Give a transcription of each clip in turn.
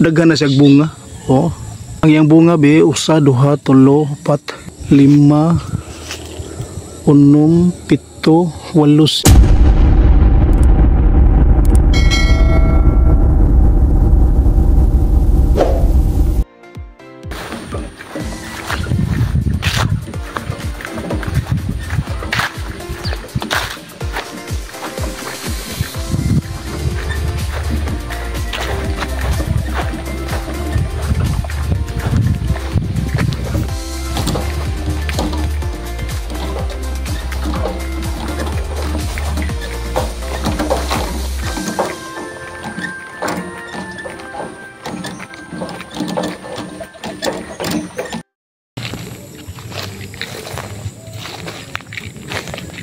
Daghan na siyang bunga. Oh. Ang iyang bunga be usa, duha, tulo, upat, lima, unom, pito, walos.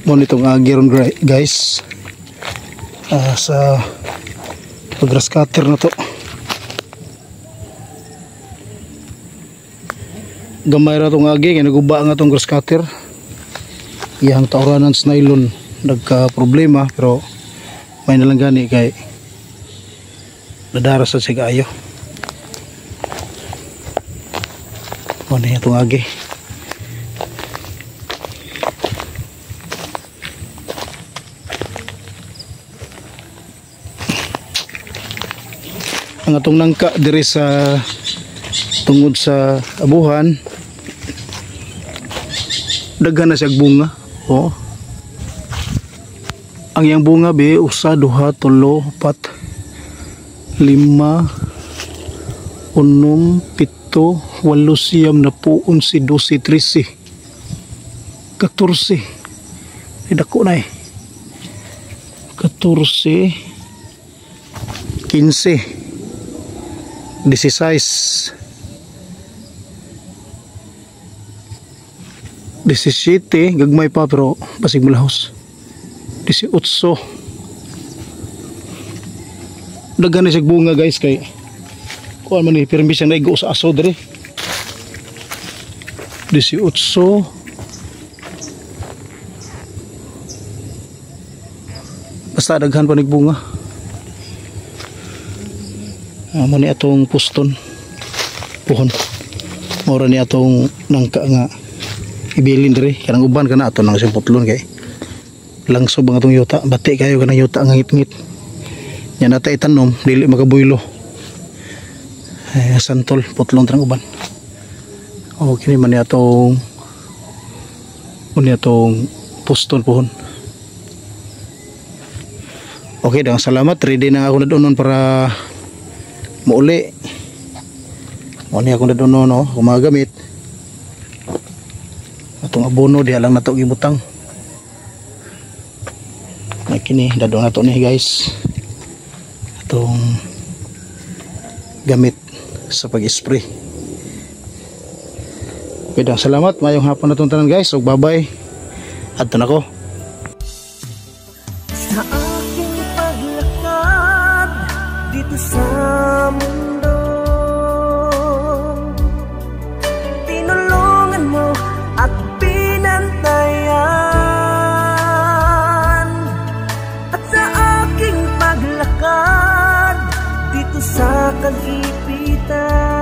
Mo nitong agiron guys, sa grass cutter na to. Gamay ra tong agi kay naguba nga tong grass cutter. Iyang tauranan sa nylon nagka problema, pero may nalang gani kay nadara sa sigayo. Mo ni itong agi. Ang atong nangka diri sa tungod sa abuhan, daghan na siyang bunga. Oh. Ang iyang bunga be usa, duha, tulo, upat, lima, unom, pito, walo, siyam, napuon, 11, 12, 13, 14. Dako na 14, 15, 16, 17, gagmay pa pero basig mulahos. 18. Daghan na siya bunga guys kay kuan man ni pirmi siya naigo sa aso diri. 18. Basta daghan pa nagbunga. Amo ni atong puston puhon. Mora ni atong nangka nga ibilin diri kanang uban kana ato nang siyang putlon kay langso bang atong yuta, bati kayo kanang yuta nga ngit-ngit. Nya nata itanom dili makabuylo. Santol putlon trang uban. O kini man ni atong puston puhon. Okay, daghang salamat. Ready na ako na doon para mauli. Mo ni ako na doon no, ako magagamit. Atong abono diha lang nato gibutang. May kini dadong nato ni guys. Atong gamit sa pag-spray. Okay, daghang salamat. Mayong hapon na itong tanan guys. So bye-bye. Adto na ko. Sa aking paglakad dito sa mundo, tinulungan mo at pinantayan. At sa aking paglakad dito sa kagipitan,